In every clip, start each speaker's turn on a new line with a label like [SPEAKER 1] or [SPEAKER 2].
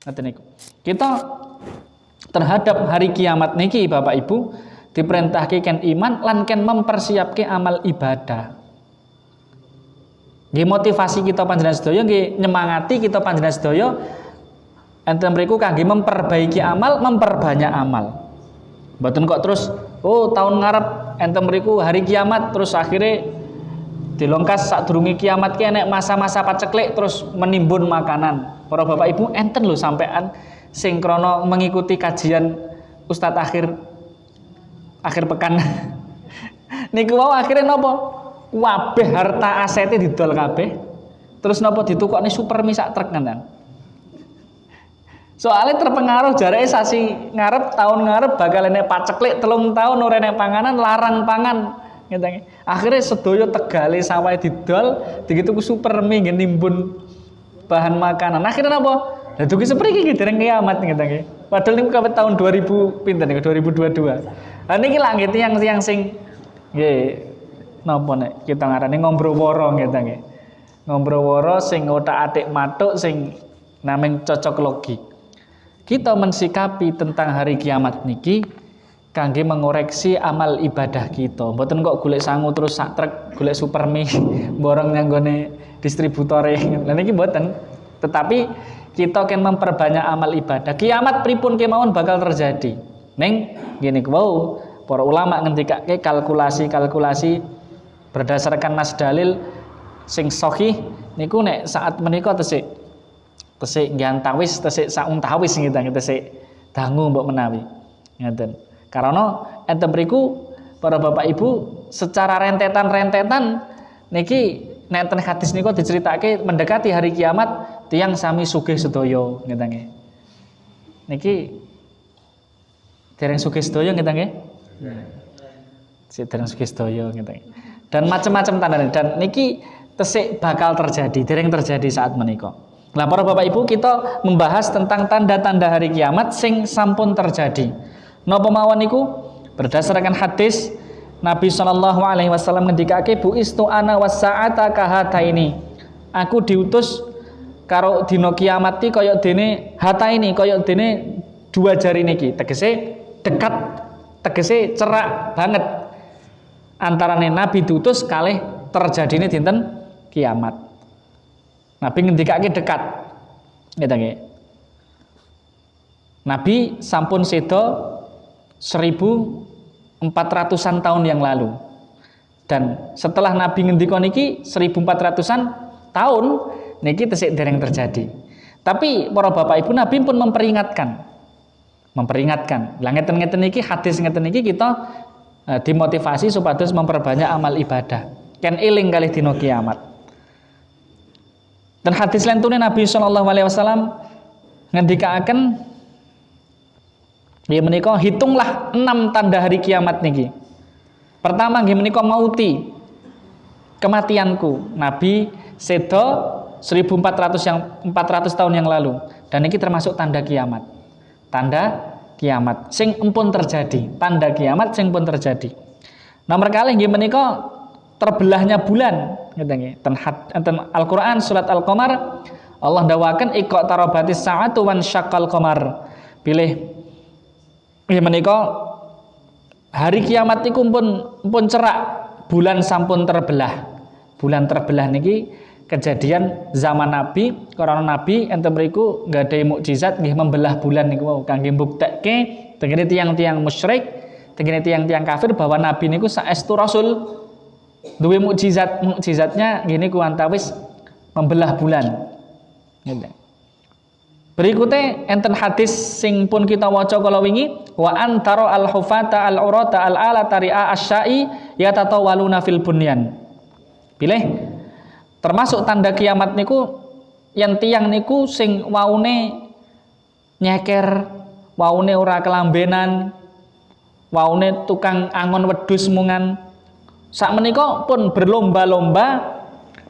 [SPEAKER 1] Ngoten niku. Kita terhadap hari kiamat niki Bapak Ibu diperintahke ken iman lan ken mempersiapke amal ibadah. Nggih motivasi kita panjenengan sedaya nggih nyemangati kita panjenengan sedaya enten mriku kangge memperbaiki amal, memperbanyak amal. Mboten kok terus tahun ngarep enten mriku hari kiamat terus akhirnya dilongkas sadurunge kiamat ki enek masa-masa paceklik terus menimbun makanan. Para Bapak Ibu enten lho sampean sing krana mengikuti kajian Ustadz akhir pekan. Niku wau akhirnya napa? Kabeh harta asete didol kabeh. Terus napa ditukokne supermi sak truk nganten. Soalnya terpengaruh jarake sasi ngarep tahun ngarep bakal enek paceklik 3 tahun ora enek panganan larang pangan. Ngene. Akhirnya sedaya tegale sawahe didol digitu ku supermi nggih nimbun bahan makanan. Akhirnya napa? Lah dugi sepriki iki dereng kiamat ngene. Padahal niku kawit tahun 2000 pinten niku 2022. Lah niki lak nggih tiyang-tiyang sing nggih napa nek kita ngarani ngombroworo ngene nggih. Ngombroworo sing otak-atik matuk sing namung cocok logi. Kita mensikapi tentang hari kiamat niki kangge mengoreksi amal ibadah kita. Mboten kok golek sangu terus sak truk golek supermi borong nyanggone distributore. Lah niki mboten. Tetapi kita kan memperbanyak amal ibadah. Kiamat pripun kemawon bakal terjadi. Ning ngene ku para ulama ngendikake kalkulasi berdasarkan nas dalil sing sahih niku nek saat menika tesik nggantawis tesik sauntawis ngene tesik dangu mbok menawi. Ngoten. Karena enten mriku para Bapak Ibu secara rentetan niki nenten hadis niku diceritake mendekati hari kiamat tiyang sami sugih sedaya ngeten nggih. Niki dereng sugih sedaya ngeten nggih. Sik dereng sugih sedaya ngeten. Dan macam-macam tandane dan niki tesik bakal terjadi, dereng terjadi saat menika. Lah para Bapak Ibu kita membahas tentang tanda-tanda hari kiamat sing sampun terjadi. Napa mawon niku berdasarkan hadis Nabi sallallahu alaihi wasallam ngendikake buistu ana wasaata kahataini. Aku diutus karo dina kiamat iki kaya dene hataini, kaya dene 2 jari niki. Tegese dekat, tegese cerak banget. Antarane Nabi diutus kalih terjadine dinten kiamat. Nabi ngendikake dekat. Ngeten nggih. Nabi sampun seda 1400-an tahun yang lalu. Dan setelah Nabi ngendika niki 1400-an tahun niki tesik dereng terjadi. Tapi para Bapak Ibu Nabi pun memperingatkan. Lah ngeten-ngeten niki hadis ngeten niki kita dimotivasi supados memperbanyak amal ibadah. Ken eling kalih dina kiamat. Dan hadis lentune Nabi sallallahu alaihi wasallam ngendikaaken nggih menika hitunglah 6 tanda hari kiamat niki. Pertama nggih menika mauti. Kematianku. Nabi seda 400 tahun yang lalu dan niki termasuk tanda kiamat. Tanda kiamat sing empun terjadi, tanda kiamat sing pun terjadi. Nomor kalih nggih menika terbelahnya bulan ngeten nggih. Ten Al-Qur'an surat Al-Qamar Allah ndawaken iqtarabatis sa'atu wan syaqqal qamar. Pilih nggih menika hari kiamat niku pun cerak, bulan sampun terbelah. Bulan terbelah niki kejadian zaman Nabi, karena Nabi enten mriku nggadahi mukjizat nggih membelah bulan niku kangge mbuktekke tengene tiang-tiang musyrik, tengene tiang-tiang kafir bahwa Nabi niku saestu rasul duwe mukjizatnya ngene ku antawis membelah bulan. Berikutnya enten hadis sing pun kita waca kala wingi wa antara al-hufata al-urata al-alata ri'a asy-syai yatatawaluna fil bunyan. Pilih termasuk tanda kiamat niku yang tiang niku sing waune nyeker, waune ora kelambenan, waune tukang angon wedhus mungan. Sak menika pun berlomba-lomba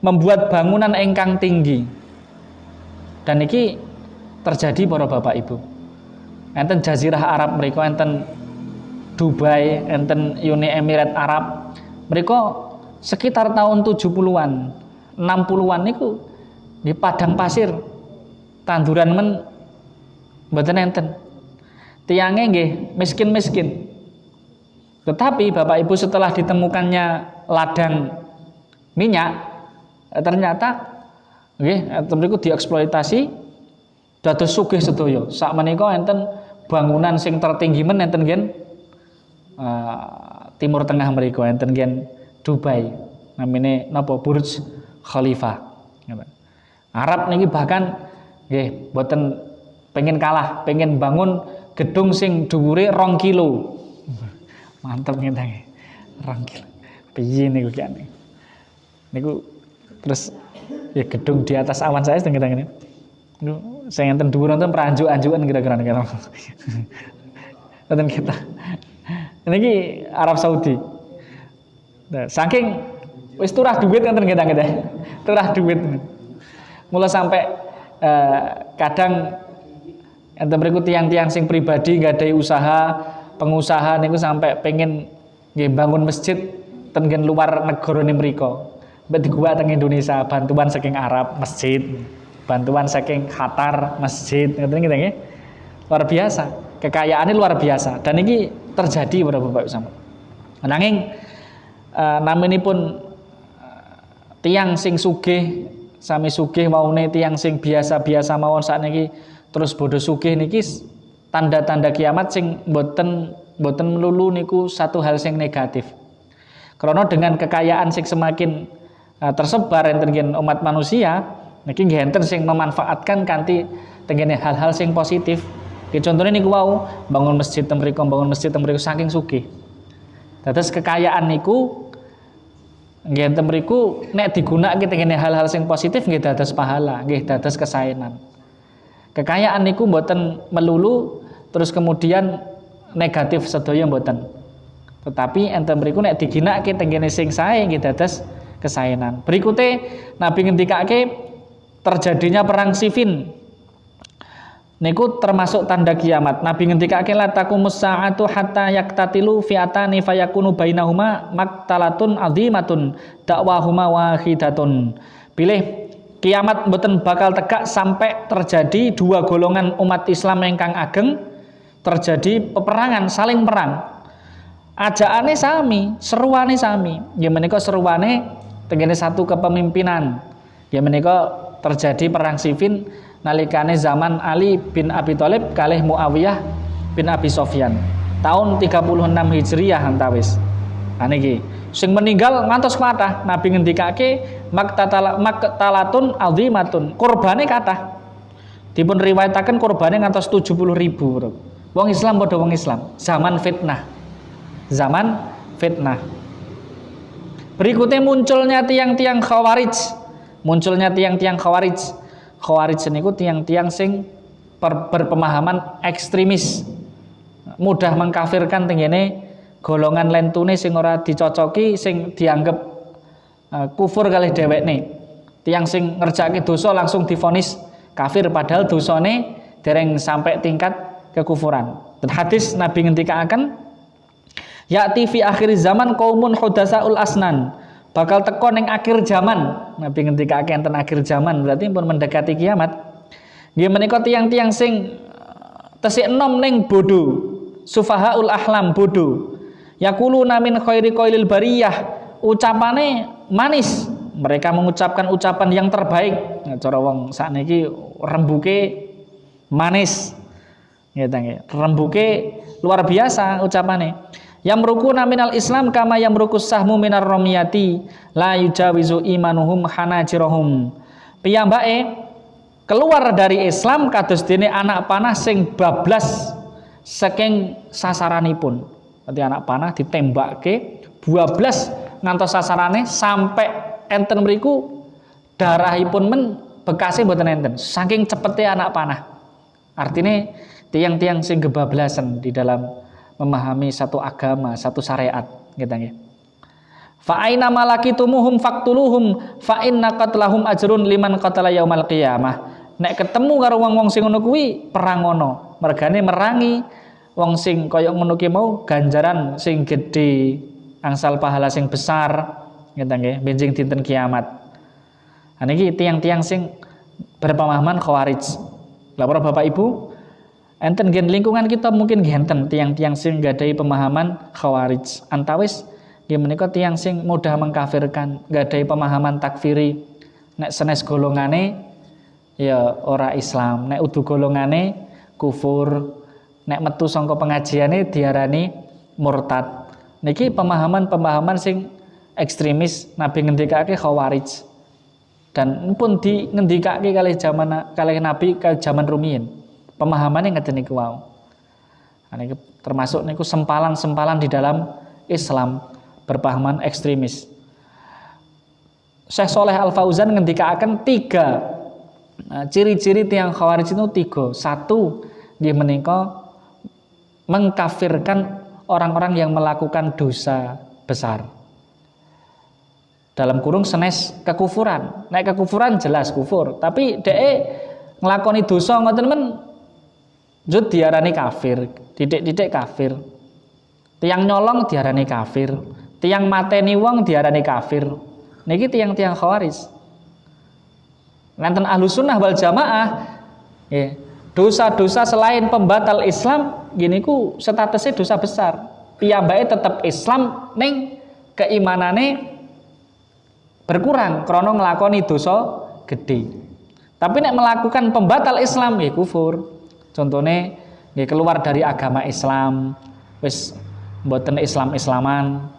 [SPEAKER 1] membuat bangunan ingkang tinggi. Dan niki terjadi para Bapak Ibu. Enten Jazirah Arab mriku, enten Dubai, enten Uni Emirat Arab. Mereka sekitar tahun 70-an, 60-an niku di padang pasir tanduran men Mboten enten. Tiangnya nggih miskin-miskin. Tetapi Bapak Ibu setelah ditemukannya ladang minyak, ternyata nggih mriku dieksploitasi dados sugih sedaya. Sakmenika enten bangunan sing tertinggi men enten ngen Timur Tengah mriku enten ngen Dubai. Namine napa Burj Khalifa. Arab niki bahkan nggih boten pengen kalah, pengen bangun gedung sing dhuwure 2 kilo. Mantep ngene. 2 kilo. Piye niku kene? Niku terus ya gedung di atas awan saya sedang ngene. Niku sing enten dhuwur enten peranjuk-anjukan kira-kira niku. Enten kita. Niki Arab Saudi. Nah, saking wis turah duit enten kita. Turah duit. Mula sampai kadang enten mriku tiang-tiang sing pribadi nggadahi usaha, pengusaha niku sampai pengen nggih bangun masjid ten luar negara mriku. Mbek diguwak teng Indonesia, bantuan saking Arab masjid, bantuan saking Qatar masjid, ngoten nggih nggih. Luar biasa, kekayaannya luar biasa dan ini terjadi pada Bapak Ibu. Nanging naminipun tiang sing sugih sami sugih maune tiang sing biasa-biasa mawon sakniki terus bodo sugih niki tanda-tanda kiamat sing mboten melulu niku satu hal sing negatif. Karena dengan kekayaan sing semakin tersebar enten umat manusia niki nggih enten sing memanfaatkan kanthi tengene hal-hal sing positif. Contohnya niku wau bangun masjid teng mriku saking sugih. Dados kekayaan niku nggih enten mriku nek digunakake tengene hal-hal sing positif nggih dados pahala, nggih dados kesaenan. Kekayaan niku mboten melulu terus kemudian negatif sedaya mboten. Tetapi enten mriku nek diginakake tengene sing sae nggih dados kesaenan. Berikutnya Nabi ngendikake terjadinya perang Siffin. Niku termasuk tanda kiamat. Nabi ngendikake la taqumus sa'atu hatta yaktatilu fi'atani fayakunu bainahuma maktalatun azimatun dakwahuma wahidatun. Pilih kiamat mboten bakal tegak sampai terjadi 2 golongan umat Islam ingkang ageng, terjadi peperangan, saling perang. Ajaane sami, seruane sami. Ya menika seruane tengene satu kepemimpinan. Ya menika terjadi perang Siffin nalikane zaman Ali bin Abi Thalib kalih Muawiyah bin Abi Sofyan tahun 36 Hijriyah antawis. Niki sing meninggal ngantos kathah. Nabi ngendikake maktalatun azimatun. Kurbane kathah. Dipun riwayataken kurbane ngantos 70.000. Wong Islam padha wong Islam. Zaman fitnah. Berikutnya munculnya tiang-tiang Khawarij. Khawarij niku tiang-tiang sing berpemahaman ekstremis. Mudah mengkafirkan tengene golongan lentune sing ora dicocoki, sing dianggap kufur kalih dhewekne. Tiang sing ngerjakake dosa langsung divonis kafir padahal dosane dereng sampai tingkat kekufuran. Dan hadis Nabi ngendikaaken ya'ti fi akhir zaman qaumun hudasaul asnan. Bakal teko ning akhir zaman. Nabi ngendikake enten akhir zaman berarti pun mendekati kiamat. Nggih menika tiang-tiang sing tesih enom ning bodho. Sufahaul ahlam bodho. Yaquluna min khairi qaulil bariyah. Ucapane manis. Mereka mengucapkan ucapan yang terbaik. Nah, cara wong sakniki rembuke manis. Nggih, rembuke luar biasa ucapane. Yamrukuna minal Islam kama yamrukus sahmu minar romiyati la yujawizu imanuhum hanajirahum. Piyambake keluar dari Islam kados dene anak panah sing bablas saking sasaranipun. Berarti anak panah ditembake bablas ngantos sasarane sampai enten mriku darahipun men bekase mboten enten. Saking cepete anak panah. Artinya tiang-tiang sing kebablasan di dalam memahami satu agama, satu syariat, gitu nggih. Fa aina malakitumuhum faqtuluhum fa inna qatlahum ajrun liman qatala yaumal qiyamah. Nek ketemu karo wong-wong sing ngono kuwi perang ngono. Mergane merangi wong sing kaya ngono ki mau ganjaran sing gedhe, angsal pahala sing besar, gitu nggih, benjing dinten kiamat. Nah niki tiang-tiang sing berpemahaman Khawarij. Lah para Bapak Ibu, Enten gen lingkungan kita mungkin genten tiang-tiang sing gadai pemahaman khawarij. Antawis nggih menika tiang sing mudah mengkafirkan, gadai pemahaman takfiri. Nek senes golongane ya ora Islam, nek udu golongane kufur, nek metu sangka pengajiane diarani murtad. Niki pemahaman-pemahaman sing ekstremis Nabi ngendikake khawarij. Dan pun di ngendikake kalih Nabi ke zaman rumiyin. Pemahamannya ngeten niku wau. Niki termasuk niku sempalan-sempalan di dalam Islam berpahaman ekstremis. Syekh Shalih Al Fauzan ngendikaaken 3 ciri-ciri tiang khawarij itu 3. 1 nggih menika mengkafirkan orang-orang yang melakukan dosa besar. Dalam kurung senes kekufuran. Nek kekufuran jelas kufur, tapi dhek nglakoni dosa ngoten men jud diarani kafir, titik-titik kafir. Tiang nyolong diarani kafir, tiang mateni wong diarani kafir. Niki tiang-tiang khawarij. Nanten Ahlus Sunnah wal Jamaah dosa-dosa selain pembatal Islam gini ku statusnya dosa besar. Piyambake tetap Islam ning keimanane berkurang krana nglakoni dosa gede. Tapi nek melakukan pembatal Islam ya kufur. Contohnya nggih keluar dari agama Islam, wis mboten Islam-islaman,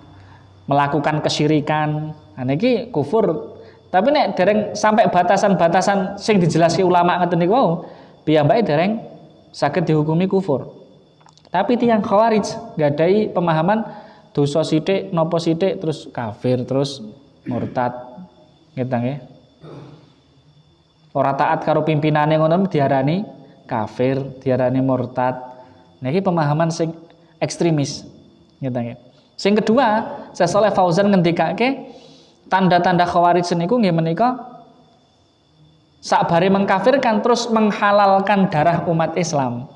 [SPEAKER 1] melakukan kesyirikan. Nah niki kufur. Tapi nek dereng sampai batasan-batasan sing dijelaski ulama ngoten niku wau, piyambake dereng saged dihukumi kufur. Tapi tiyang khawarij gadai pemahaman dosa sithik napa sithik terus kafir terus murtad. Ngeten nggih. Ora taat karo pimpinane ngono diarani kafir, diarani murtad. Niki pemahaman sing ekstremis. Ngeten nggih. Sing kedua, Syekh Shalih Fauzan ngendikake tanda-tanda khawarij niku nggih menika sakbare mengkafirkan terus menghalalkan darah umat Islam.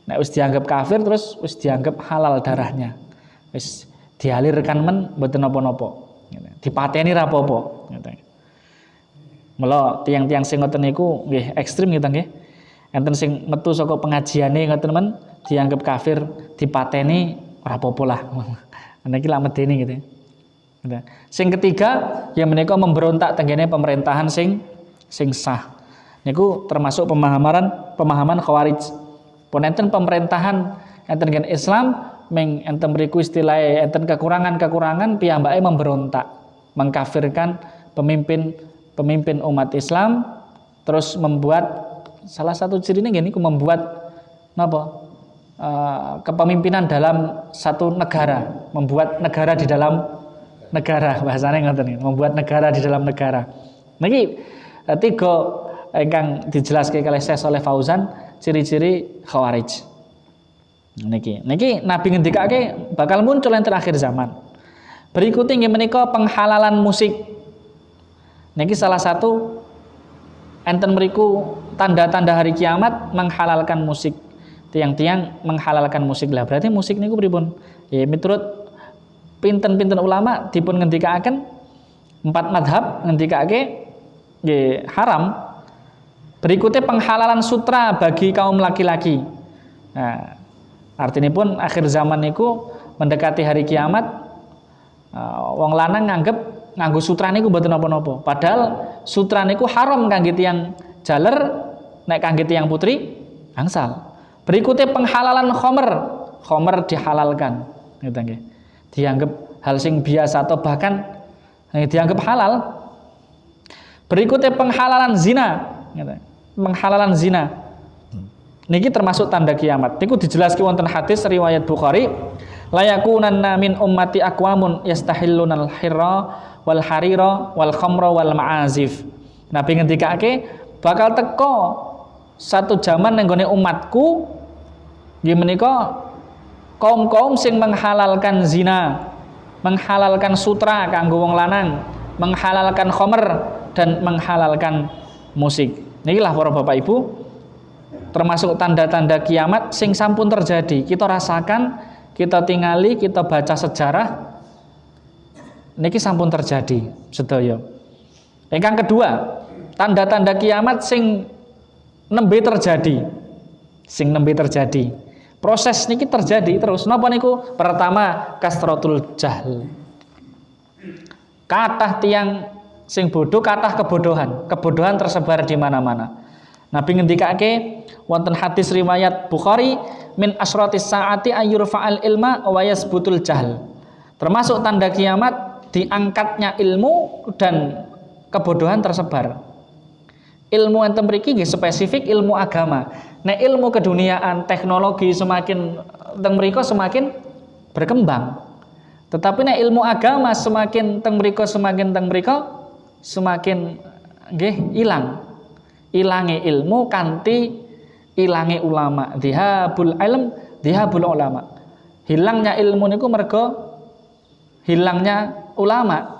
[SPEAKER 1] Nek wis dianggap kafir terus wis dianggap halal darahnya. Wis dialirkan men mboten napa-napa. Dipateni ra apa-apa. Mula tiang-tiang sing ngoten niku nggih ekstrem gitu nggih. Enten sing metu saka pengajiane ngoten men dianggap kafir, dipateni ora apa-apa lah. Niki lak medeni gitu. Sing ketiga yang menika memberontak tenggene pemerintahan sing sah. Niku termasuk pemahaman khawarij. Pun enten pemerintahan enten gen Islam meng enten mriku istilahe enten kekurangan-kekurangan piyambake memberontak, mengkafirkan pemimpin umat Islam, terus membuat salah satu cirinya gini membuat napa kepemimpinan dalam satu negara, membuat negara di dalam negara, bahasanya ngoten, membuat negara di dalam negara. Niki 3 ingkang dijelaskan oleh Syekh Shalih Fauzan ciri-ciri khawarij. Niki Nabi ngendikake bakal muncul yang terakhir zaman. Berikutnya nggih menika penghalalan musik. Niki salah satu enten mriku tanda-tanda hari kiamat menghalalkan musik. Tiang-tiang menghalalkan musik lah. Berarti musik niku pripun? Ya miturut pinten-pinten ulama dipun ngendikaken 4 madhab ngendikake nggih haram. Berikutnya penghalalan sutra bagi kaum laki-laki. Nah, artinya pun akhir zaman niku mendekati hari kiamat, wong lanang nganggo sutra niku mboten napa-napa. Padahal sutra niku haram kangge tiyang jaler, nek kangge tiyang putri angsal. Berikutnya penghalalan khomer dihalalkan, gitu nggih. Dianggap hal sing biasa atau bahkan dianggap halal. Berikutnya penghalalan zina, gitu. Penghalalan zina. Niki termasuk tanda kiamat. Niku dijelaskan wonten hadis riwayat Bukhari, la yakunanna min ummati aqwamun yastahillunal hirra wal harira wal khamra wal ma'azif. Nabi ngendikake bakal teko satu zaman ning gone umatku nggih menika kaum-kaum sing menghalalkan zina, menghalalkan sutra kanggo wong lanang, menghalalkan khamr dan menghalalkan musik. Inilah para Bapak Ibu termasuk tanda-tanda kiamat sing sampun terjadi. Kita rasakan, kita tingali, kita baca sejarah niki sampun terjadi sedaya. Ingkang kedua, tanda-tanda kiamat sing nembe terjadi. sing nembe terjadi. Proses niki terjadi terus. Napa niku? Pertama, kasratul jahl. Kathah tiyang sing bodoh, kathah kebodohan. Kebodohan tersebar di mana-mana. Nabi ngendikake wonten hadis riwayat Bukhari, min asratis saati ayyurfa'al ilma wa yasbutul jahl. Termasuk tanda kiamat diangkatnya ilmu dan kebodohan tersebar. Ilmu enten mriki nggih spesifik ilmu agama. Nek ilmu keduniaan, teknologi semakin teng mriko semakin berkembang. Tetapi nek ilmu agama semakin teng mriko semakin nggih ilang. Ilange ilmu kanthi ilange ulama. Dhihabul ilm, dhihabul ulama. Hilangnya ilmu niku mergo hilangnya ulama.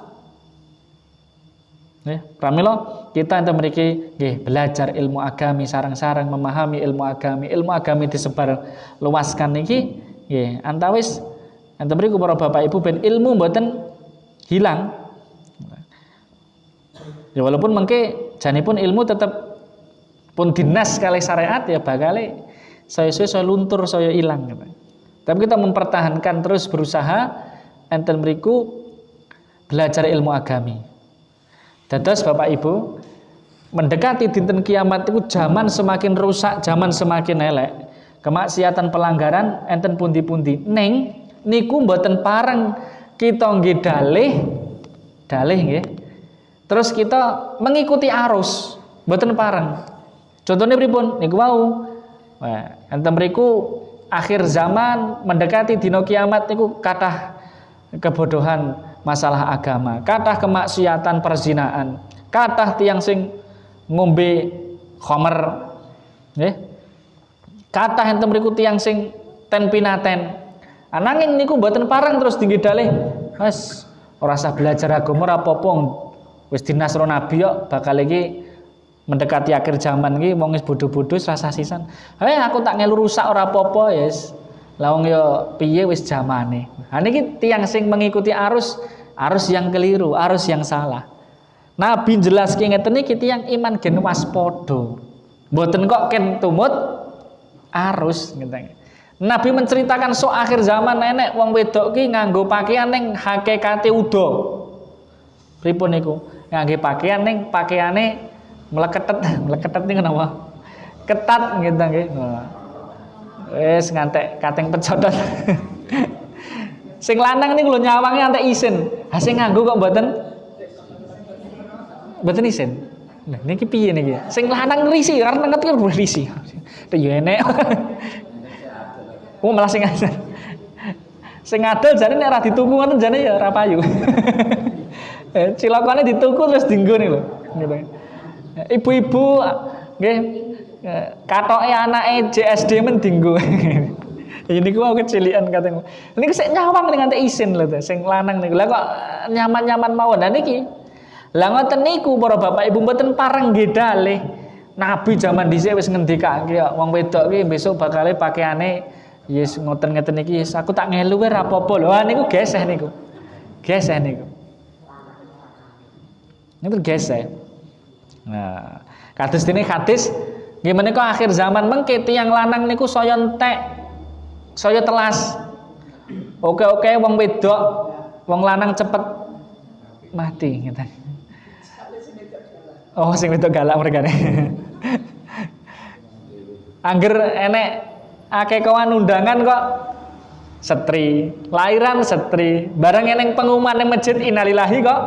[SPEAKER 1] Pramila kita enten mriki nggih belajar ilmu agami sareng-sareng memahami ilmu agami disebar luaskan niki nggih antawis enten mriku para bapak ibu ben ilmu mboten hilang. Ya walaupun mengke janipun ilmu tetap pun dinas kali syariat ya bakal saya luntur saya hilang gitu. Tapi kita mempertahankan terus berusaha enten mriku belajar ilmu agami. Dados Bapak Ibu, mendekati dinten kiamat itu zaman semakin rusak, zaman semakin elek. Kemaksiatan pelanggaran enten pundi-pundi. Ning niku mboten pareng kita nggih dalih nggih. Terus kita mengikuti arus, mboten pareng. Contohnya pripun? Niku wau. Wah, enten mriku akhir zaman mendekati dina kiamat niku kathah kebodohan masalah agama, kathah kemaksiatan perzinaan, kathah tiyang sing ngombe khamr nggih. Kathah enten mriku tiyang sing ten pinaten. Ananging niku mboten pareng terus tinggi dalih. Wes ora usah belajar agama ora apa-apa. Wis dinasro nabi kok bakal iki mendekati akhir zaman iki wong wis bodho-bodho rasa sisan. Aku tak ngelu rusak ora apa-apa yes. Lah wong ya piye wis zamane. Ha niki tiyang sing mengikuti arus yang keliru, arus yang salah. Nabi jelaske ngeten niki tiyang iman gen waspada. Mboten kok ken tumut arus ngeten. Nabi menceritakan sok akhir zaman nenek wong wedok ki nganggo pakaian ning hakikate uda. Pripun niku? Nganggo pakaian ning pakaiane meleketet niku napa? Ketat ngeten nggih. Wes ngantek kateng pecodot. Sing lanang niku lho nyawange antek isin. Ha sing nganggo kok mboten isin. Lah niki piye niki? Sing lanang risi karena ngerti kan risi. Ya enek. Malah sing adol. Sing adol jane nek ora dituku ngoten jane ya ora payu. Cilokane dituku terus dienggo niku lho. Gitu. Ibu-ibu nggih katoke anake JSD men dinggo. Ini gua kecilian katanya. Ini sik nyawang ning nganti isin lho sing lanang niku. Lah kok nyaman-nyaman mawon. Lah niki. Lah ngoten niku para bapak ibu mboten pareng nggih dalih. Nabi zaman dhisik wis ngendikake wong wedok ki besok bakale pakaiane yes ngoten-ngoten iki aku tak ngelu wae ra apa-apa lho. Ah niku geseh niku. Geseh niku. Niku geseh. Nah, kados dene hadis nggih menika akhir zaman mengke tiyang lanang niku saya entek, saya telas. Oke wong wedok, wong lanang cepet mati ngeten. Oh, sing wedok galak mergane. Angger enek akeh kawan undangan kok setri, lahiran setri, bareng eneng pengumuman ning masjid innalillahi kok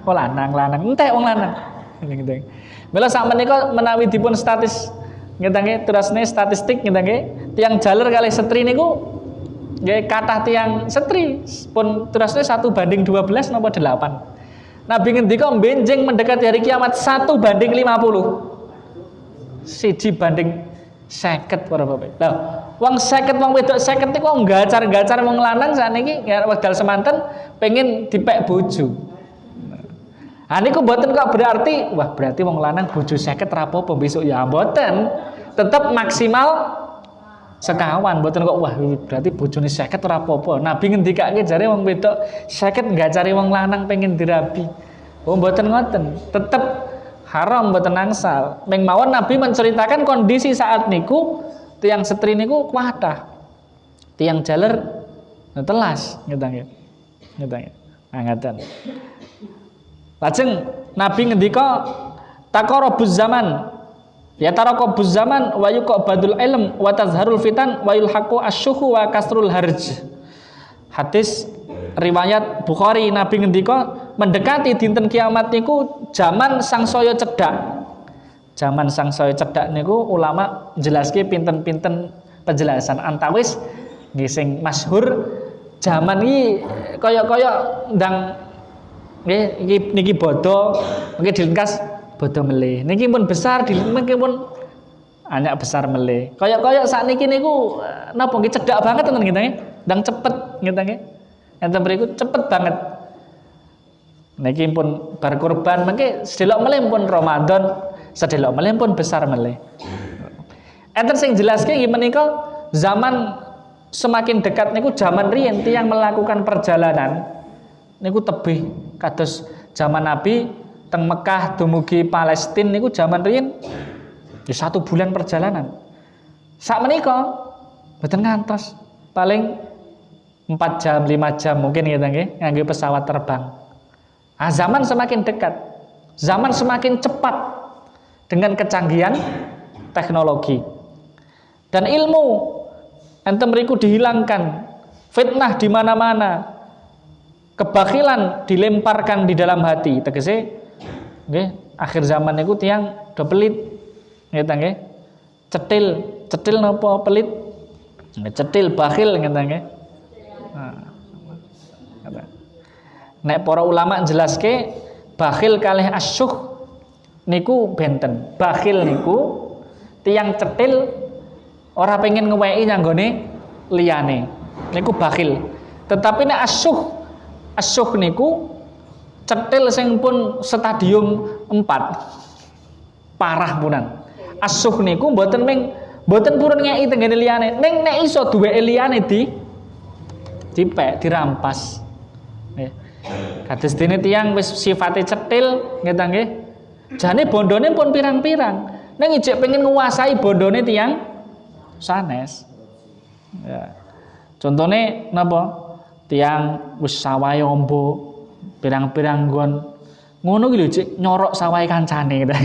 [SPEAKER 1] oh lanang entek wong lanang. Ngeten. Mila sak menika menawi dipun statis ngeten nggih terusne statistik ngeten nggih tiyang jaler kalih setri niku nggih kathah tiyang setri pun terusne 1 banding 12 napa 8. Nabi ngendika benjing mendekati hari kiamat 1 banding 50. 1 banding 50 para bapak. Lah wong 50 wong wedok 50 niku nggacar-gacar wong lanang sakniki wekdal semanten pengen dipek bojo. Nah niku mboten kok berarti wong lanang bojo 50 ra apa-apa besok ya mboten. Tetep maksimal sekawan mboten kok berarti bojone 50 ora apa-apa. Nabi ngendikake jare wong wedok 50 cari wong lanang pengen dirabi. Oh mboten ngoten. Tetep haram mboten angsal. Ming mawon Nabi menceritakan kondisi saat niku tiang setri niku kuatah. Tiang jaler telas ngeten nggih. Ngeten nggih. Ngaten. Lajeng Nabi ngendika taqarrabuz zaman ya taraqabuz zaman wa yuqbadul ilm wa tazharul fitan wa yulhaqu asyuhu wa kasrul harj. Hadis riwayat Bukhari, Nabi ngendika mendekati dinten kiamat niku zaman sangsaya cedhak. Zaman sangsaya cedhak niku ulama jelaske pinten-pinten penjelasan antawis nggih sing masyhur zaman iki kaya-kaya ndang nggih niki bodo nggih dilengkas bodo melih. Niki pun besar niki pun anak besar melih. Kaya-kaya sakniki niku napa nggih cedhak banget tenan nggih nggih. Ndang cepet ngeten nggih. Enten mriku cepet banget. Niki pun bar kurban mengke sedelok melih pun Ramadan, sedelok melih pun besar melih. Enten sing jelaske nggih menika zaman semakin dekat niku zaman riyen tiyang melakukan perjalanan niku tebih kados zaman Nabi teng Mekah dumugi Palestina niku zaman riyen ya 1 bulan perjalanan. Sak menika mboten ngantos paling 4 jam, 5 jam mungkin gitu nggih nganggo pesawat terbang. Zaman semakin dekat, zaman semakin cepat dengan kecanggihan teknologi. Dan ilmu enten mriku dihilangkan, fitnah di mana-mana. Kebakilan dilemparkan di dalam hati. Tegese nggih, akhir zaman niku tiyang do pelit. Ngeten nggih. Cetil napa pelit? Cetil bakhil ngeten nggih. Nek para ulama jelaske bakhil kalih asyuh niku benten. Bakhil niku tiyang cetil ora pengen ngeweki nyanggone liyane. Niku bakhil. Tetapi nek asyuh niku cetil sing pun stadium 4. Parah punan. Asyuh niku mboten purun ngeki tenggene liyane. Ning nek iso duweke liyane dipek, dirampas. Nggih. Kados dene tiyang wis sifate cetil ngeten nggih. Jane bondone pun pirang-pirang. Ning ijek pengen nguasai bondone tiyang sanes. Ya. Contone napa? Tiyang wis sawahe ombo pirang-pirang nggon. Ngono ki lho Cik, nyorok sawahe kancane gitu.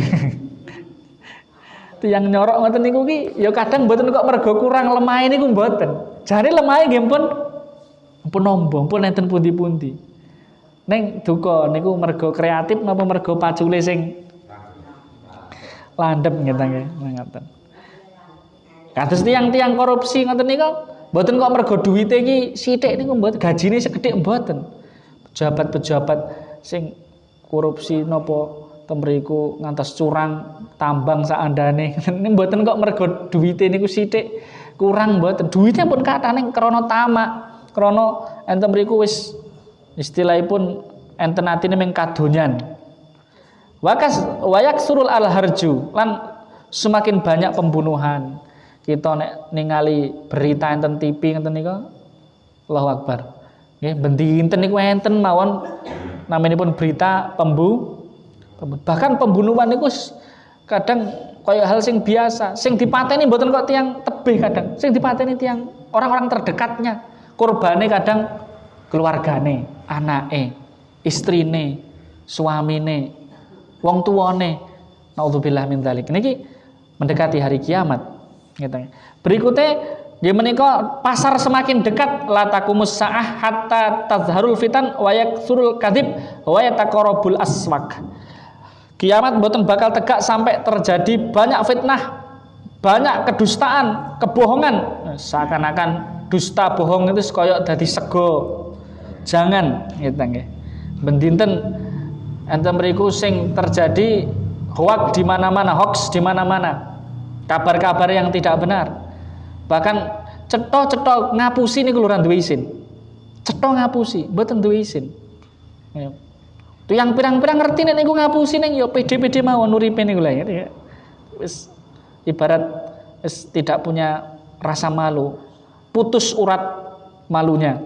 [SPEAKER 1] Tiyang nyorok ngoten niku ki ya kadang mboten kok mergo kurang lemahe niku mboten. Jane lemahe nggih pun nombong, pun enten pundi-pundi. Neng duka niku mergo kreatif napa mergo pacule sing landhep ngeten nggih, ngoten. Kados tiyang-tiyang korupsi ngoten niku mboten kok mergo duwite iki sithik niku mboten, gajine sekedhik mboten. Pejabat-pejabat sing korupsi napa temriku ngantos curang tambang sakandane. Niku mboten kok mergo duwite niku sithik kurang mboten. Duwite pun kathah ning krana tamak. Krana enten mriku wis istilahipun enten atine mung kadonyan. Wayak surul al harju lan semakin banyak pembunuhan. Kita nek ningali berita enten TV ngeten nika Allahu Akbar. Nggih bendinten niku enten mawon naminipun berita bahkan pembunuhan niku kadang kaya hal sing biasa. Sing dipateni mboten kok tiyang tebih kadang. Sing dipateni tiyang orang-orang terdekatnya. Korbane kadang keluargane, anake, istrine, suamine, wong tuane. Naudzubillah min dzalik. Niki mendekati hari kiamat. Gitu. Berikutnya nggih menika pasar semakin dekat la taqumus saah hatta tazharul fitan wa yaksurul kadzib wa yataqarrabul aswaq. Kiamat mboten bakal tegak sampai terjadi banyak fitnah, banyak kedustaan, kebohongan. Seakan-akan dusta bohong itu kaya dadi sego. Jangan gitu nggih. Bendinten enten mriku sing terjadi hoax di mana-mana, hoax di mana-mana. Kabar-kabar yang tidak benar. Bahkan cetha-cetha ngapusi niku lho duwe isin. Cetha ngapusi, mboten duwe isin. Ya. Yang pirang-pirang ngerti nek niku ngapusi ning ya pede-pede mawon uripe niku lho ya. Wis ibarat wis tidak punya rasa malu. Putus urat malunya.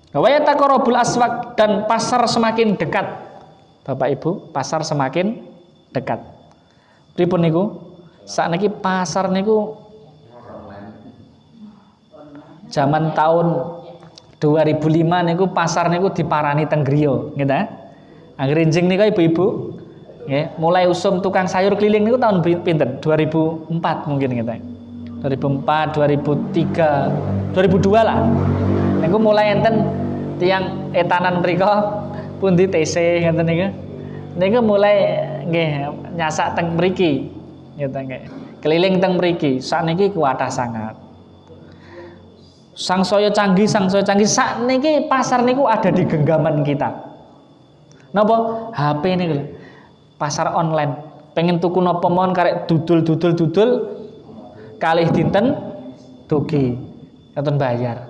[SPEAKER 1] Wa yataqarrabul aswaq dan pasar semakin dekat. Bapak Ibu, pasar semakin dekat. Pripun niku? Sakniki pasar niku Zaman tahun 2005 niku pasar niku diparani teng griya, nggih ta? Angrinjing niku ibu-ibu nggih, mulai usum tukang sayur keliling niku tahun pinten? 2004 mungkin nggih ta. 2004, 2003, 2002 lah. Niku mulai enten tiang etanan mriko pundi TC ngeten niku. Niku mulai nggih nyasak teng mriki. Ngeten nggih. Keliling teng mriki. Sakniki kuatah sangat. Sangsaya canggih sakniki pasar niku ada di genggaman kita. Napa? HP niku lho. Pasar online. Pengen tuku napa mawon karek dudul kalih dinten dugi. Katon bayar.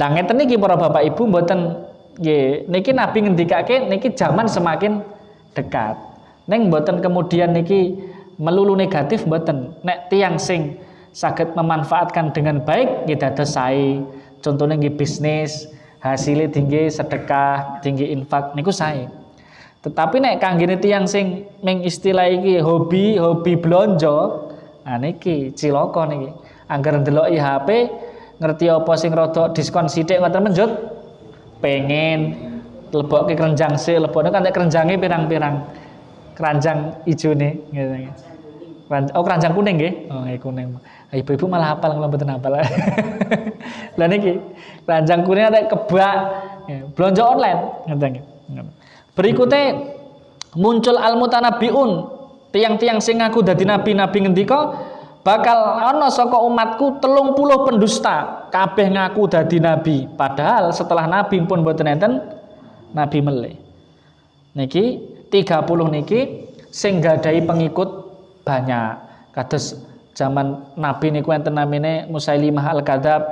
[SPEAKER 1] Lah ngeten niki para Bapak Ibu mboten nggih niki Nabi ngendikake niki zaman semakin dekat. Neng mboten kemudian niki melulu negatif mboten. Nek tiyang sing saged memanfaatkan dengan baik nggih dados sae. Contohnya nggih bisnis, hasilnya tinggi sedekah, tinggi infak niku sae. Tetapi nek kanggene tiyang sing ming istilah iki hobi blonjo, nah niki cilaka niki. Angger ndeloki HP ngerti apa sing rada diskon sithik ngoten menjut pengen lebokke keranjang sik, lebokne kan keranjange pirang-pirang. Keranjang ijone ngene. Oh keranjang kuning nggih. Oh nggih kuning. Ibu-ibu malah hafal kalau mboten hafal. Lah niki keranjang kuning ada kebak belanja online ngoten nggih. Berikutnya muncul al-mutanabbiun, tiang-tiang sing ngaku dadi nabi ngendika bakal ana saka umatku 30 pendusta kabeh ngaku dadi nabi padahal setelah nabi pun mboten enten nabi melih. Niki 30 niki sing gadahi pengikut banyak. Kados zaman nabi niku enten namine Musailimah al-Kadzab,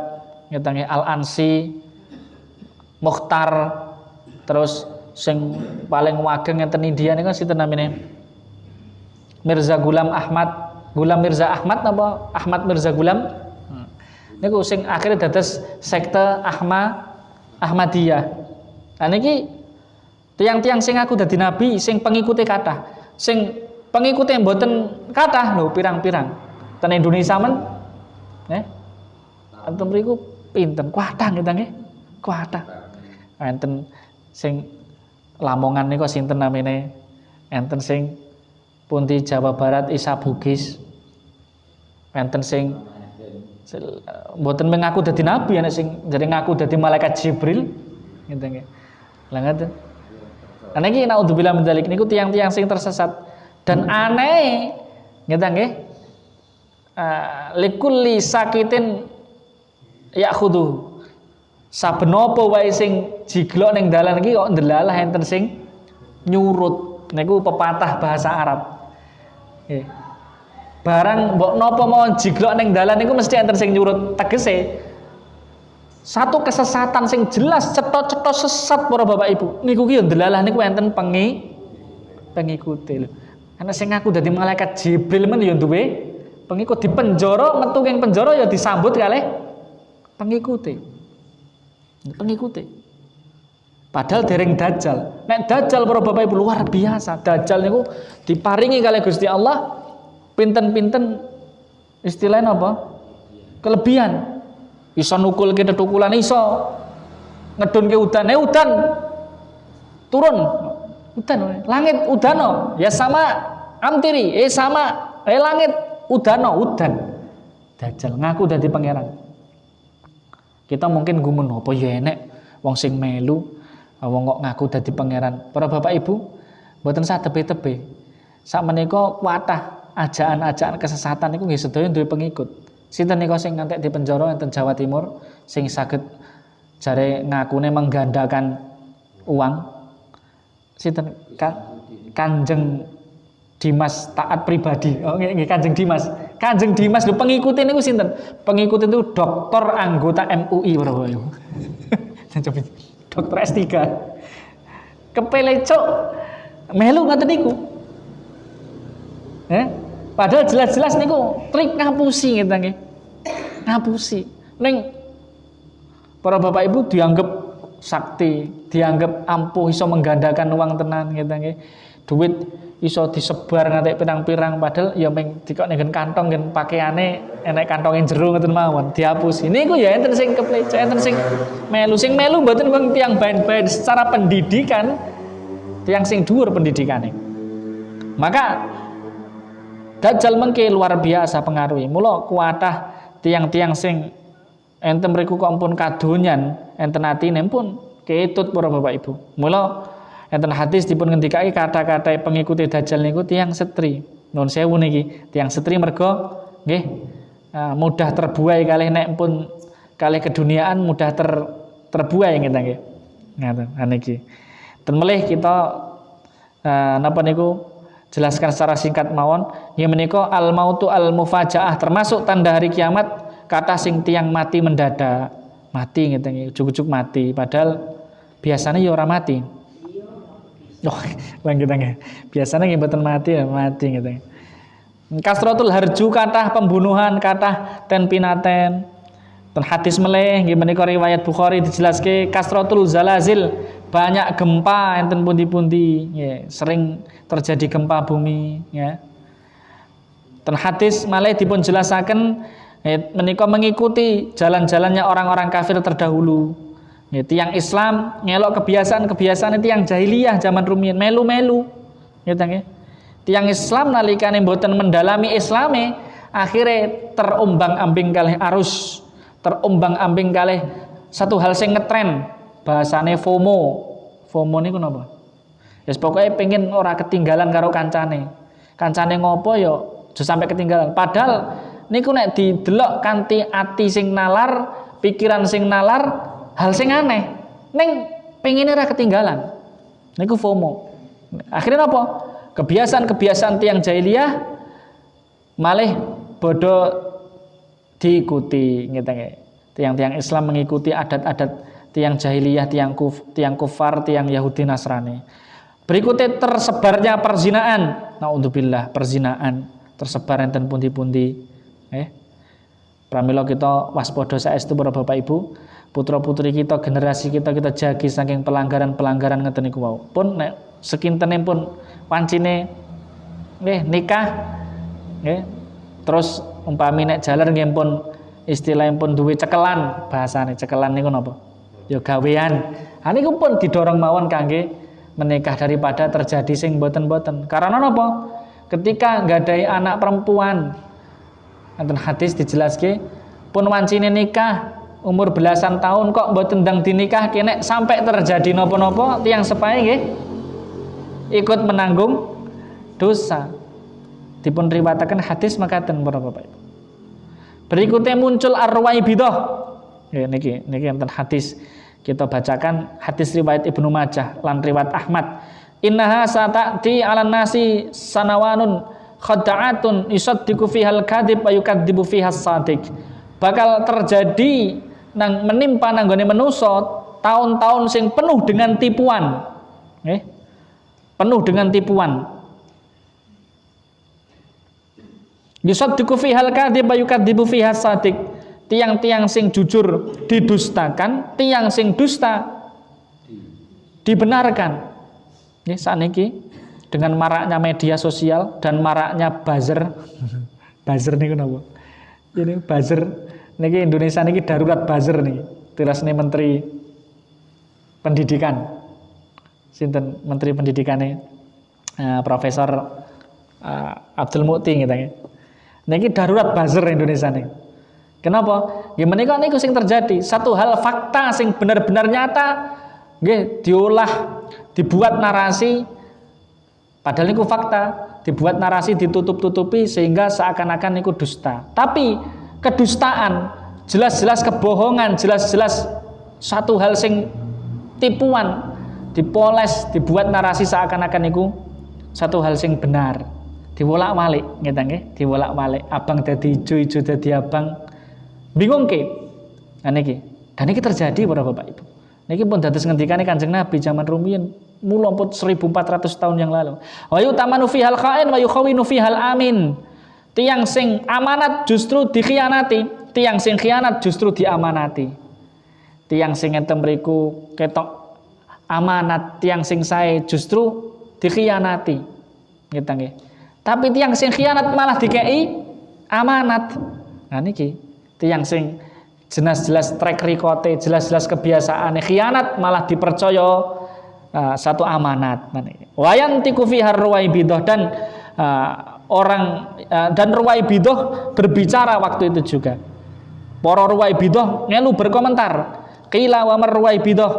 [SPEAKER 1] ngeten Al-Ansi, Mukhtar, terus sing paling wageng enten India niku sinten namine? Mirza Gulam Mirza Ahmad napa Ahmad Mirza Gulam? Niku sing akhirnya dados sekte Ahmadiyah. Nah niki tiang-tiang sing aku dadi nabi sing pengikute kathah. Sing pengikute mboten kathah lho pirang-pirang. Ten Indonesia men enten mriku pinten? Kathah nggih kathah. Enten sing Lamongan niku sinten namine? Enten sing pundi Jawa Barat Isa Bugis. Enten sing mboten mengaku dadi nabi ana sing jare ngaku dadi malaikat Jibril ngeten nggih. Lah ngaten. Ana iki naudzubillah min dzalik niku tiang-tiang sing tersesat dan aneh ngeten nggih. Likulli sakitin yakhudhu. Saben apa wae sing jiglok ning dalan iki kok ndelalah enten sing nyurut. Niku pepatah bahasa Arab. Nggih. Barang mbok napa mawon jiglok ning dalan niku mesti enten sing nyurut. Tegese satu kesesatan sing jelas cetha-cetha sesat para Bapak Ibu. Niku ki yo ndelalah niku enten pengikute lho. Ana sing ngaku dadi malaikat Jibril men yo duwe pengikut di penjara, metu ing penjara ya disambut kalih pengikute. Padahal dereng dajjal. Nek dajjal para Bapak Ibu luar biasa. Dajjal niku diparingi kalih Gusti Allah pinten-pinten istilahnya apa? Kelebihan. Iso nukulke tetukulan iso. Ngedunke udan, udan. Turun. Udan, langit udano. Ya sama amtiri, sama langit udano, udan. Dajjal ngaku dadi pangeran. Kita mungkin gumun apa ya enek wong sing melu wong kok ngaku dadi pangeran. Para Bapak Ibu mboten satebe-tebe. Sakmenika kuatah ajaan-ajaan kesesatan niku nggih sedaya duwe pengikut. Sinten nika sing ngantek di penjara enten Jawa Timur sing saged jare ngakune menggandakan uang. Sinten Kanjeng Dimas taat pribadi. Oh nggih Kanjeng Dimas. Kanjeng Dimas lho pengikute niku sinten? Pengikute itu doktor anggota MUI para Bapak Ibu. Dokter S3. Kepele cuk melu ngoten niku. Padahal jelas-jelas niku trik ngapusi ngeten nggih. Ngapusi. Ning para Bapak Ibu dianggap sakti, dianggap ampuh iso menggandakan uang tenan ngeten nggih. Duit iso disebar nganti pirang-pirang padahal ya mung dikok ning kantong nggen pakaiane enek kantonge jero ngoten mawon dihapus. Niku ya enten sing keplecet, enten sing melu mboten wong tiyang bain-bain secara pendidikan tiyang sing dhuwur pendidikane. Maka Dajjal mengke luar biasa pengaruhi. Mula kuatah tiang-tiang sing enten mriku kok ampun kadonyan, enten atine pun ketut para Bapak Ibu. Mula enten hadis dipun ngendikake kata-kata pengikuti Dajjal niku tiang setri. Nuwun sewu niki, tiang setri mergo nggih mudah terbuai kalih nek pun kalih keduniaan mudah terbuai ngeten nggih. Ngaten niki. Ten melih kita napa niku jelaskan secara singkat mawon ya menika al mautu al mufajaah termasuk tanda hari kiamat kata sing tiang mati mendadak mati ngeten ujug-ujug mati padahal biasanya ya ora mati. Oh, lanjut nggih. Biasanya nggih mboten mati ya mati ngeten. Kasratul harju kathah pembunuhan kathah ten pinaten. Ten hadis meleh nggih menika riwayat Bukhari dijelaske kasratul zalazil banyak gempa enten pundi-pundi ya, sering terjadi gempa bumi ya. Ten hadis malih dipun jelasaken menika mengikuti jalan-jalannya orang-orang kafir terdahulu. Ya, tiang Islam ngelok kebiasaan-kebiasaan tiang jahiliyah zaman rumiyin melu-melu. Ya nggih. Tiang Islam nalikane mboten mendalami Islame akhirnya terombang-ambing kalih arus, terombang-ambing kalih satu hal sing ngetren. Bahasane FOMO. FOMO niku napa? Wis pokoke pengen ora ketinggalan karo kancane. Kancane ngopo ya aja sampai ketinggalan. Padahal niku nek didelok kanthi ati sing nalar, pikiran sing nalar, hal sing aneh. Ning pengine ora ketinggalan. Niku FOMO. Akhirnya napa? Kebiasaan-kebiasaan tiang jahiliyah malih bodoh diikuti ngeten nggih. Tiang-tiang Islam mengikuti adat-adat tiang jahiliyah, tiang kufar, tiang Yahudi Nasrani. Berikutnya tersebarnya perzinaan. Naudzubillah, perzinaan tersebar enten pundi-pundi. Pramila kita waspada saestu para Bapak Ibu, putra-putri kita, generasi kita jagi saking pelanggaran-pelanggaran ngeten niku wau. Pun nek sekintene pun wancine nikah nggih. Terus umpami nek jaler nggih pun istilahipun duwe cekelan, bahasane cekelan niku napa? Ya gawean. Niku pun didorong mawon kangge menikah daripada terjadi sing boten-boten. Karena napa? Ketika nggadahi anak perempuan, enten hadis dijelaske pun wancine nikah umur belasan tahun kok mboten ndang dinikah kene sampai terjadi napa-napa tiyang sepahe nggih ikut menanggung dosa. Dipun riwayataken hadis makaten para Bapak Ibu. Berikutnya muncul ar-ruwaibidah. Ya, niki enten hadis kita bacakan hadis riwayat Ibnu Majah lan riwayat Ahmad. Innaha sata'ti 'alan nasi sanawanun khada'atun yusaddiqu fihal kadhib wa yukadzibu fihas shadiq. Bakal terjadi menimpa nanggone manusa tahun-tahun sing penuh dengan tipuan. Penuh dengan tipuan. Yusaddiqu fihal kadhib wa yukadzibu fihas shadiq. Tiang-tiang sing jujur didustakan, tiang sing dusta dibenarkan. Ya, sakniki dengan maraknya media sosial dan maraknya buzzer. Buzzer niku napa? Ini buzzer niki Indonesia niki darurat buzzer niki. Tirasne Menteri Pendidikan. Sinten Menteri Pendidikane? Profesor Abdul Mukti ngeten. Niki darurat buzzer Indonesia niki. Kenapa? Gimana niku sing terjadi? Satu hal fakta sing benar-benar nyata, nggih diolah, dibuat narasi. Padahal niku fakta, dibuat narasi ditutup-tutupi sehingga seakan-akan niku dusta. Tapi kedustaan, jelas-jelas kebohongan, jelas-jelas satu hal sing tipuan, dipoles, dibuat narasi seakan-akan niku satu hal sing benar. Diwolak-walik, ngeten nggih, diwolak-walik. Abang dadi ijo-ijo dadi abang. Bingung ke? Niki. Dan ini terjadi para Bapak Ibu. Niki pun dados ngendikane Kanjeng Nabi zaman rumiyin mula pun 1400 tahun yang lalu. Wa yutamanu fihal kha'in wa yukhawinu fihal amin. Tiang sing amanat justru dikhianati, tiang sing khianat justru diamanati. Tiang sing enten mriku ketok amanat, tiang sing sae justru dikhianati. Gitu nggih. Tapi tiyang sing khianat malah dikei amanat. Nah niki tiyang sing jelas-jelas track record-e, jelas-jelas kebiasaane khianat malah dipercaya satu amanat. Wayantiku fiha ruwaibidah dan dan ruwaibidah berbicara waktu itu juga. Para ruwaibidah ngelu berkomentar. Qila wa marwaibidah.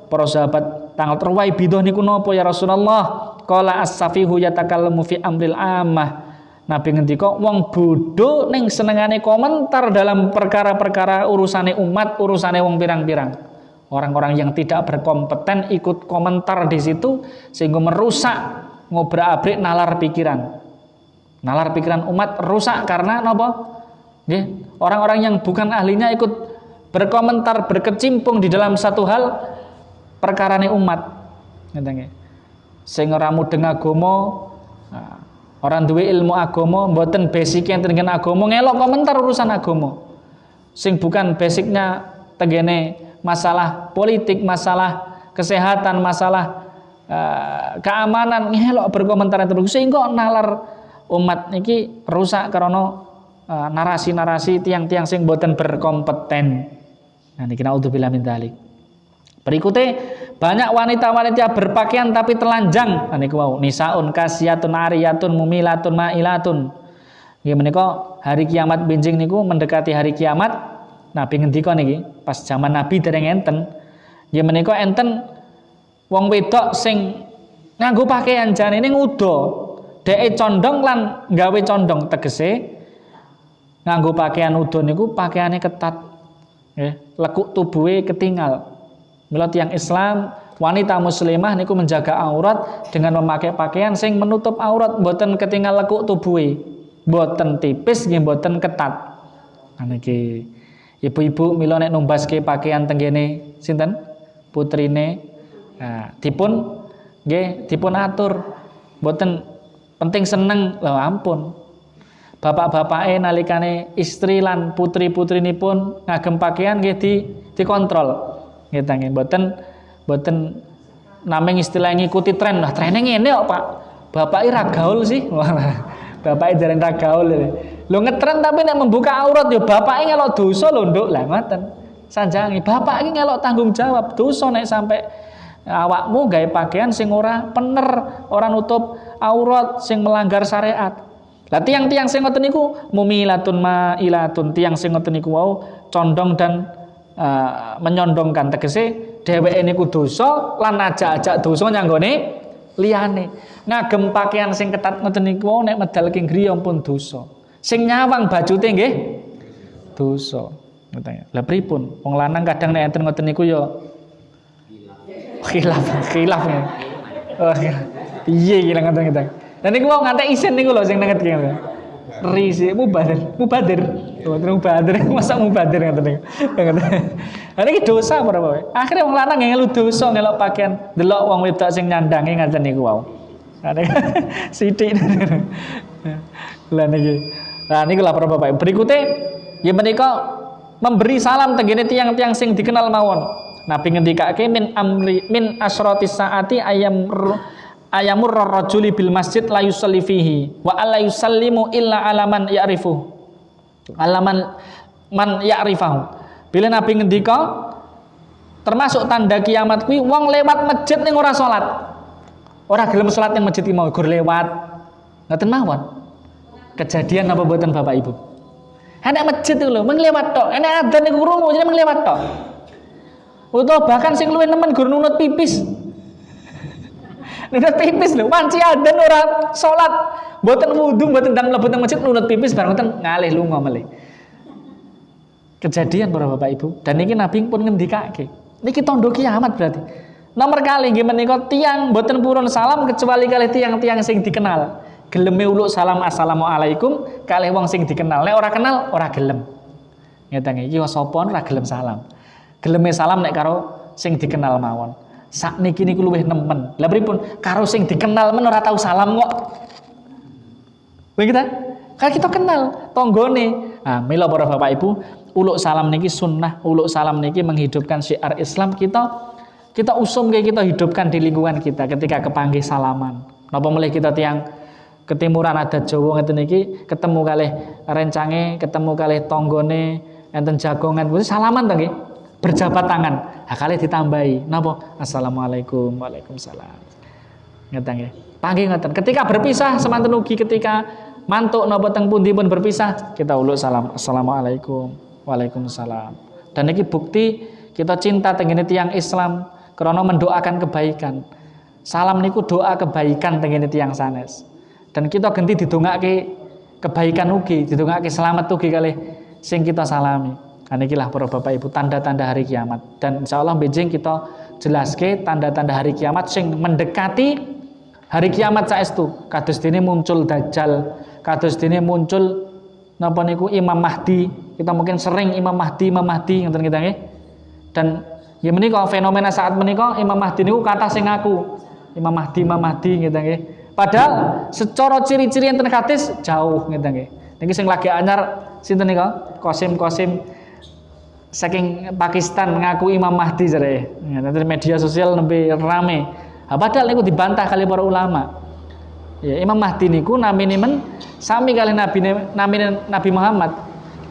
[SPEAKER 1] Para sahabat tanglet ruwaibidah niku napa ya Rasulullah? Qala as-safihu yatakallamu fi amril ammah. Nabi ngendika wong bodho ning senengane komentar dalam perkara-perkara urusane umat, urusane wong pirang-pirang. Orang-orang yang tidak berkompeten ikut komentar di situ sehingga merusak, ngobrak-abrik nalar pikiran. Nalar pikiran umat rusak karena napa? Nggih, orang-orang yang bukan ahlinya ikut berkomentar, berkecimpung di dalam satu hal perkarane umat. Ngeten nggih. Sing ora mudeng agama, orang duwe ilmu agama, mboten basic yang tenggen agama, ngelok komentar urusan agama. Sing bukan basicnya tenggene masalah politik, masalah kesehatan, masalah keamanan, ngelok berkomentar terus sehingga nalar umat niki rusak karena narasi-narasi tiang-tiang sing mboten berkompeten. Nah niki naudzubillah min dzalik. Berikutnya banyak wanita-wanita berpakaian tapi telanjang. Niku wau nisaun kasiyatun ariyatun mumilatun mailatun. Nggih menika hari kiamat benjing niku mendekati hari kiamat. Nabi ngendika niki pas zaman Nabi dereng enten. Nggih menika enten wong wedok sing nganggo pakaian janine ngudo. Dheke condong lan gawe condong tegese nganggo pakaian udo niku pakaiane ketat. Nggih, lekuk tubuhe ketinggal. Mila tiyang Islam, wanita muslimah niku menjaga aurat dengan memakai pakaian sing menutup aurat, mboten ketinggal lekuk tubuhe, mboten tipis nggih mboten ketat. Nah niki ibu-ibu mila nek numbaske pakaian tenggene sinten? Putrine. Nah, dipun atur. Mboten penting seneng, lho ampun. Bapak-bapake nalikane istri lan putri-putrinipun ngagem pakaian nggih dikontrol. Nggih mboten nameng istilah ngikuti tren. Lah trene ngene kok, Pak. Bapake ra gaul sih. Bapake jarene ra gaul. Lho ngetren tapi nek membuka aurat ya bapake ngelok dosa lho, Nduk. Lah ngoten. Sanjange bapak iki ngelok tanggung jawab. Dosa nek sampai awakmu gawe pakaian sing ora pener, ora nutup aurat, sing melanggar syariat. Lah tiang-tiang sing ngoten niku mumilatun mailatun, tiang sing ngoten niku wau condong dan menyondongkan tegese dheweke niku dosa lan ajak-ajak dosa nyanggone liyane. Ngagem pakaian sing ketat ngoten niku nek medal king griya pun dosa. Sing nyawang bajute nggih dosa. Ngoten. Lah pripun? Wong lanang kadang nek enten ngoten niku ya khilaf. Oh, piye iki ngoten. Dan niku wong ngantek isin niku lho sing nenget ki. Risi mubadir. Masa mubadir ngoten niku. Lah niki dosa apa wae. Akhire wong lanang ngelu dosa ngelok pakaian, delok wong wedok sing nyandange ngaten niku wau. Sithik. Lah niki. Nah niku lah para bapak. Berikutnya ya menika memberi salam tenggene tiang-tiang sing dikenal mawon. Nabi ngendikake min asratis saati ayamur rajuli bil masjid la yusalli fihi wa alla yusallimu illa alaman ya'rifu alaman man ya'rifahu. Bila Nabi ngendika termasuk tanda kiamat kuwi wong lewat masjid ning ora salat. Ora gelem salat ning masjid iki mau gur lewat. Ngoten mawon. Kejadian apa mboten Bapak Ibu? Enek masjid itu lho, mung lewat tok. Enek adzan niku krungu jenenge mung lewat tok. Utawa bahkan sing luwih nemen gur nunut pipis. Nunut pipis lho, wanci adzan ora salat, mboten wudu, mboten ndang mlebu teng masjid nunut pipis bareng ngoten ngalih lunga melih. Kejadian para Bapak Ibu, dan niki Nabi pun ngendikake. Niki tandha kiamat berarti. Nomor kali nggih menika tiyang mboten purun salam kecuali kalih tiyang-tiyang sing dikenal. Geleme uluk salam assalamualaikum kalih wong sing dikenal. Nek ora kenal ora gelem. Ngeten iki sapa ora gelem salam. Geleme salam nek karo sing dikenal mawon. Sakniki niku luwih nemen. Lah pripun? Karo sing dikenal men ora tau salam kok. Begitu? Kalau kita kenal tonggone. Nah, mila para Bapak Ibu, uluk salam niki sunnah, uluk salam niki menghidupkan syiar Islam kita usum kayak kita hidupkan di lingkungan kita ketika kepanggih salaman. Napa mulih kita tiang ketimuran adat Jawa ngeten iki ketemu kalih rencange, ketemu kalih tanggane enten jagongan, mesti salaman to nggih. Berjabat tangan. Ha kalih ditambahi napa? Assalamualaikum. Waalaikumsalam. Ngeten nggih. Panggih ngoten. Ketika berpisah semanten ugi ketika mantuk napa teng pundi pun berpisah, kita uluk salam. Assalamualaikum. Waalaikumsalam. Dan iki bukti kita cinta tengene tiyang Islam karena mendoakan kebaikan. Salam niku doa kebaikan tengene tiyang sanes. Dan kita ganti didongake kebaikan ugi, didongake selamat ugi kalih sing kita salami. Nah inilah para Bapak Ibu tanda-tanda hari kiamat. Dan insya Allah benjing kita jelaske tanda-tanda hari kiamat sing mendekati hari kiamat saestu. Kados dene muncul Dajjal, kados dene muncul napa niku Imam Mahdi. Kita mungkin sering Imam Mahdi ngoten kita nggih. Dan ya menika fenomena saat menika Imam Mahdi niku kathah sing ngaku Imam Mahdi ngeten nggih. Padahal secara ciri-ciri enten hadis jauh ngeten nggih. Niki sing lagi anyar sinten nika? Qasim saking Pakistan ngaku Imam Mahdi jare. Nanti media sosial lebih rame. Padahal niku dibantah kali para ulama. Ya Imam Mahdi niku namine men sami kali Nabi Muhammad.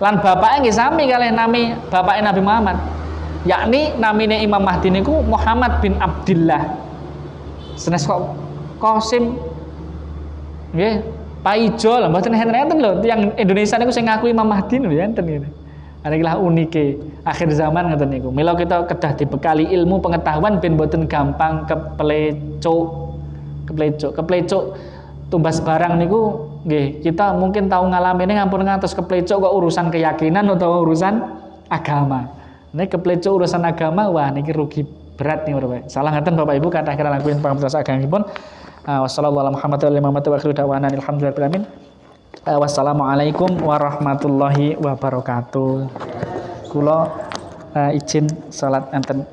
[SPEAKER 1] Lan bapake nggih sami kali nami bapake Nabi Muhammad. Yakni namine Imam Mahdi niku Muhammad bin Abdullah. Senes kok Qasim nggih Pak Ijo lho mboten enten lho tiyang Indonesia niku sing ngaku Imam Mahdi lho enten ngene. Inilah unike akhir zaman ngoten niku. Mila kita kedah dibekali ilmu pengetahuan ben mboten gampang keplecuk tumbas barang niku nggih kita mungkin tahu ngalamine ngampun ngantos keplecuk kok urusan keyakinan atau urusan agama. Nek keplecuk urusan agama wah niki rugi berat nih Bapak. Salah ngaten Bapak Ibu kathah kira lakuin pangapunten agamipun. Wassallallahu wassalamualaikum warahmatullahi wabarakatuh. Kula izin salat enten